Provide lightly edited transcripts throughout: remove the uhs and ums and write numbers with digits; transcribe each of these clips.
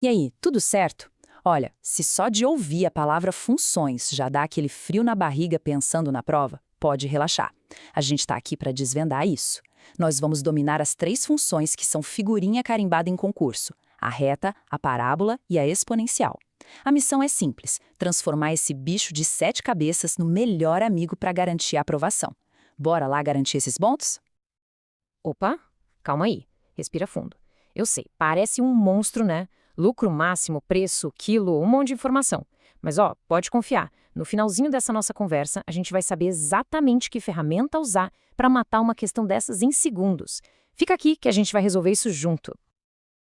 E aí, tudo certo? Olha, se só de ouvir a palavra funções já dá aquele frio na barriga pensando na prova, pode relaxar. A gente está aqui para desvendar isso. Nós vamos dominar as três funções que são figurinha carimbada em concurso: a reta, a parábola e a exponencial. A missão é simples: transformar esse bicho de sete cabeças no melhor amigo para garantir a aprovação. Bora lá garantir esses pontos? Opa, calma aí. Respira fundo. Eu sei, parece um monstro, né? Lucro máximo, preço, quilo, um monte de informação. Mas ó, pode confiar. No finalzinho dessa nossa conversa, a gente vai saber exatamente que ferramenta usar para matar uma questão dessas em segundos. Fica aqui que a gente vai resolver isso junto.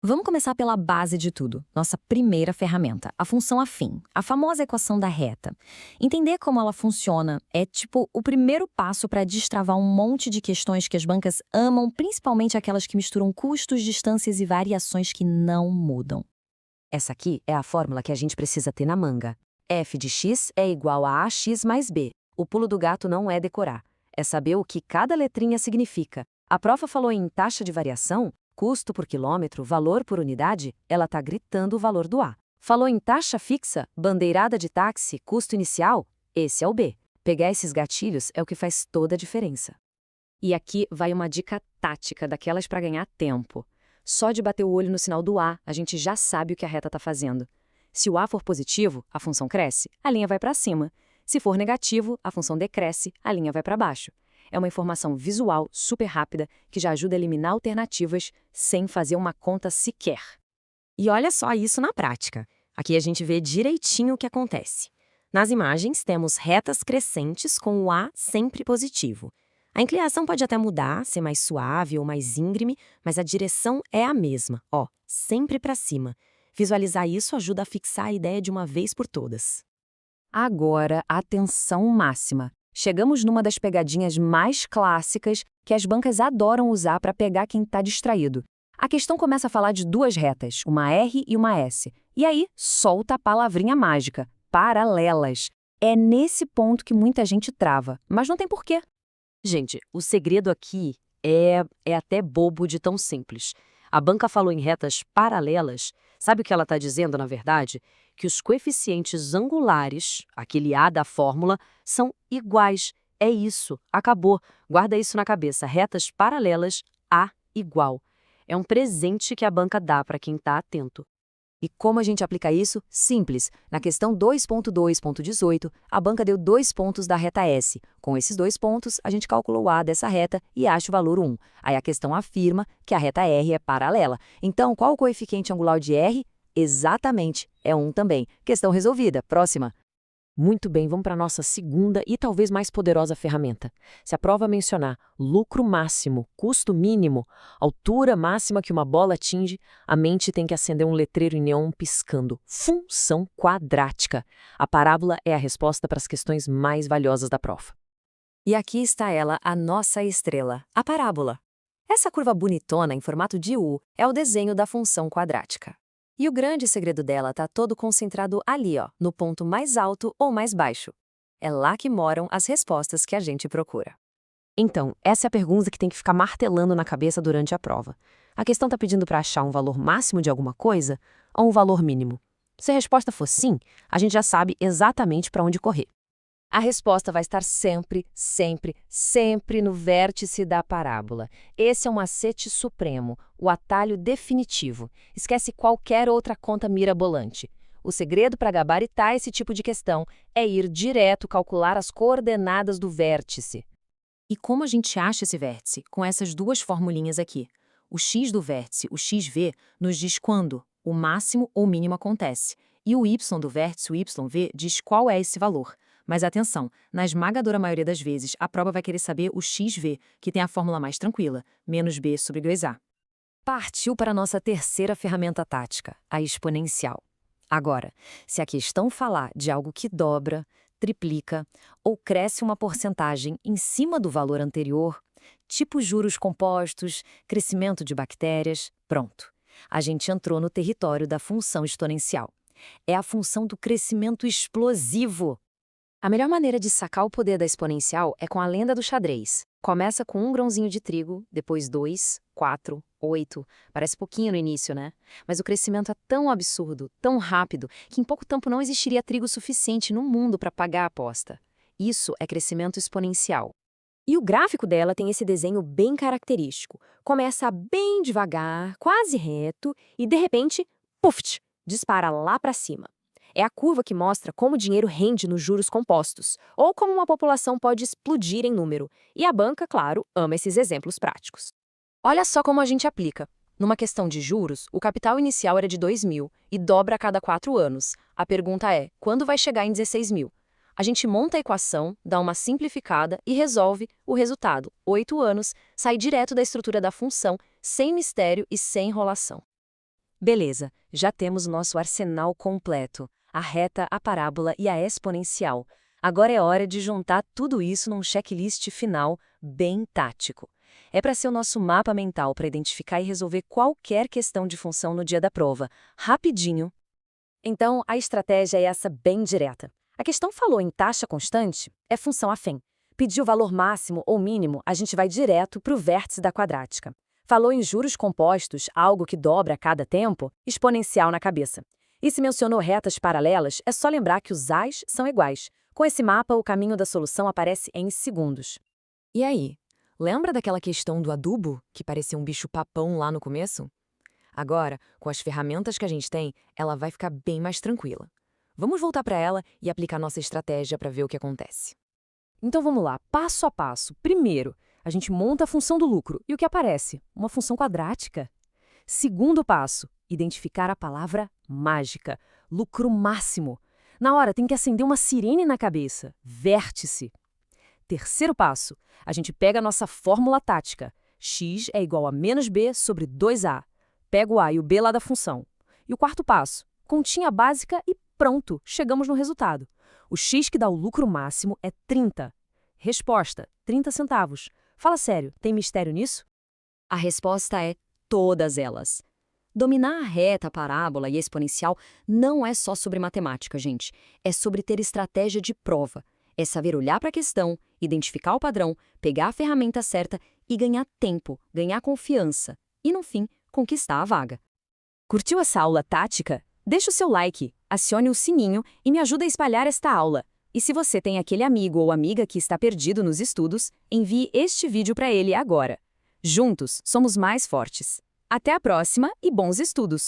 Vamos começar pela base de tudo, nossa primeira ferramenta, a função afim, a famosa equação da reta. Entender como ela funciona é tipo o primeiro passo para destravar um monte de questões que as bancas amam, principalmente aquelas que misturam custos, distâncias e variações que não mudam. Essa aqui é a fórmula que a gente precisa ter na manga. F de x é igual a ax mais b. O pulo do gato não é decorar, é saber o que cada letrinha significa. A prova falou em taxa de variação, custo por quilômetro, valor por unidade, ela tá gritando o valor do A. Falou em taxa fixa, bandeirada de táxi, custo inicial, esse é o B. Pegar esses gatilhos é o que faz toda a diferença. E aqui vai uma dica tática daquelas para ganhar tempo. Só de bater o olho no sinal do A, a gente já sabe o que a reta está fazendo. Se o A for positivo, a função cresce, a linha vai para cima. Se for negativo, a função decresce, a linha vai para baixo. É uma informação visual super rápida que já ajuda a eliminar alternativas sem fazer uma conta sequer. E olha só isso na prática. Aqui a gente vê direitinho o que acontece. Nas imagens, temos retas crescentes com o A sempre positivo. A inclinação pode até mudar, ser mais suave ou mais íngreme, mas a direção é a mesma, ó, sempre para cima. Visualizar isso ajuda a fixar a ideia de uma vez por todas. Agora, atenção máxima. Chegamos numa das pegadinhas mais clássicas que as bancas adoram usar para pegar quem está distraído. A questão começa a falar de duas retas, uma R e uma S. E aí, solta a palavrinha mágica, paralelas. É nesse ponto que muita gente trava, mas não tem porquê. Gente, o segredo aqui é até bobo de tão simples. A banca falou em retas paralelas. Sabe o que ela está dizendo, na verdade? Que os coeficientes angulares, aquele A da fórmula, são iguais. É isso, acabou. Guarda isso na cabeça. Retas paralelas, A igual. É um presente que a banca dá para quem está atento. E como a gente aplica isso? Simples. Na questão 2.2.18, a banca deu 2 pontos da reta S. Com esses 2 pontos, a gente calcula o A dessa reta e acha o valor 1. Aí a questão afirma que a reta R é paralela. Então, qual o coeficiente angular de R? Exatamente, é 1 também. Questão resolvida. Próxima. Muito bem, vamos para a nossa segunda e talvez mais poderosa ferramenta. Se a prova mencionar lucro máximo, custo mínimo, altura máxima que uma bola atinge, a mente tem que acender um letreiro em neon piscando. Função quadrática. A parábola é a resposta para as questões mais valiosas da prova. E aqui está ela, a nossa estrela, a parábola. Essa curva bonitona em formato de U é o desenho da função quadrática. E o grande segredo dela está todo concentrado ali, ó, no ponto mais alto ou mais baixo. É lá que moram as respostas que a gente procura. Então, essa é a pergunta que tem que ficar martelando na cabeça durante a prova. A questão está pedindo para achar um valor máximo de alguma coisa ou um valor mínimo? Se a resposta for sim, a gente já sabe exatamente para onde correr. A resposta vai estar sempre, sempre, sempre no vértice da parábola. Esse é um macete supremo, o atalho definitivo. Esquece qualquer outra conta mirabolante. O segredo para gabaritar esse tipo de questão é ir direto calcular as coordenadas do vértice. E como a gente acha esse vértice? Com essas duas formulinhas aqui. O x do vértice, o xv, nos diz quando o máximo ou mínimo acontece. E o y do vértice, o yv, diz qual é esse valor. Mas atenção, na esmagadora maioria das vezes, a prova vai querer saber o xv, que tem a fórmula mais tranquila, menos b sobre 2a. Partiu para a nossa terceira ferramenta tática, a exponencial. Agora, se a questão falar de algo que dobra, triplica ou cresce uma porcentagem em cima do valor anterior, tipo juros compostos, crescimento de bactérias, pronto. A gente entrou no território da função exponencial. É a função do crescimento explosivo. A melhor maneira de sacar o poder da exponencial é com a lenda do xadrez. Começa com um grãozinho de trigo, depois 2, 4, 8. Parece pouquinho no início, né? Mas o crescimento é tão absurdo, tão rápido, que em pouco tempo não existiria trigo suficiente no mundo para pagar a aposta. Isso é crescimento exponencial. E o gráfico dela tem esse desenho bem característico. Começa bem devagar, quase reto, e de repente, puf, dispara lá para cima. É a curva que mostra como o dinheiro rende nos juros compostos, ou como uma população pode explodir em número. E a banca, claro, ama esses exemplos práticos. Olha só como a gente aplica. Numa questão de juros, o capital inicial era de 2.000 e dobra a cada 4 anos. A pergunta é, quando vai chegar em 16.000? A gente monta a equação, dá uma simplificada e resolve o resultado. 8 anos, sai direto da estrutura da função, sem mistério e sem enrolação. Beleza, já temos nosso arsenal completo. A reta, a parábola e a exponencial. Agora é hora de juntar tudo isso num checklist final bem tático. É para ser o nosso mapa mental para identificar e resolver qualquer questão de função no dia da prova. Rapidinho. Então, a estratégia é essa bem direta. A questão falou em taxa constante, é função afém. Pediu o valor máximo ou mínimo, a gente vai direto para o vértice da quadrática. Falou em juros compostos, algo que dobra a cada tempo, exponencial na cabeça. E se mencionou retas paralelas, é só lembrar que os ás são iguais. Com esse mapa, o caminho da solução aparece em segundos. E aí, lembra daquela questão do adubo, que parecia um bicho-papão lá no começo? Agora, com as ferramentas que a gente tem, ela vai ficar bem mais tranquila. Vamos voltar para ela e aplicar nossa estratégia para ver o que acontece. Então vamos lá, passo a passo. Primeiro, a gente monta a função do lucro. E o que aparece? Uma função quadrática. Segundo passo, identificar a palavra mágica, lucro máximo. Na hora tem que acender uma sirene na cabeça, vértice. Terceiro passo, a gente pega a nossa fórmula tática. X é igual a menos B sobre 2A. Pega o A e o B lá da função. E o quarto passo, continha básica e pronto, chegamos no resultado. O X que dá o lucro máximo é 30. Resposta, 30 centavos. Fala sério, tem mistério nisso? A resposta é todas elas. Dominar a reta, a parábola e a exponencial não é só sobre matemática, gente. É sobre ter estratégia de prova. É saber olhar para a questão, identificar o padrão, pegar a ferramenta certa e ganhar tempo, ganhar confiança. E, no fim, conquistar a vaga. Curtiu essa aula tática? Deixa o seu like, acione o sininho e me ajuda a espalhar esta aula. E se você tem aquele amigo ou amiga que está perdido nos estudos, envie este vídeo para ele agora. Juntos, somos mais fortes. Até a próxima e bons estudos!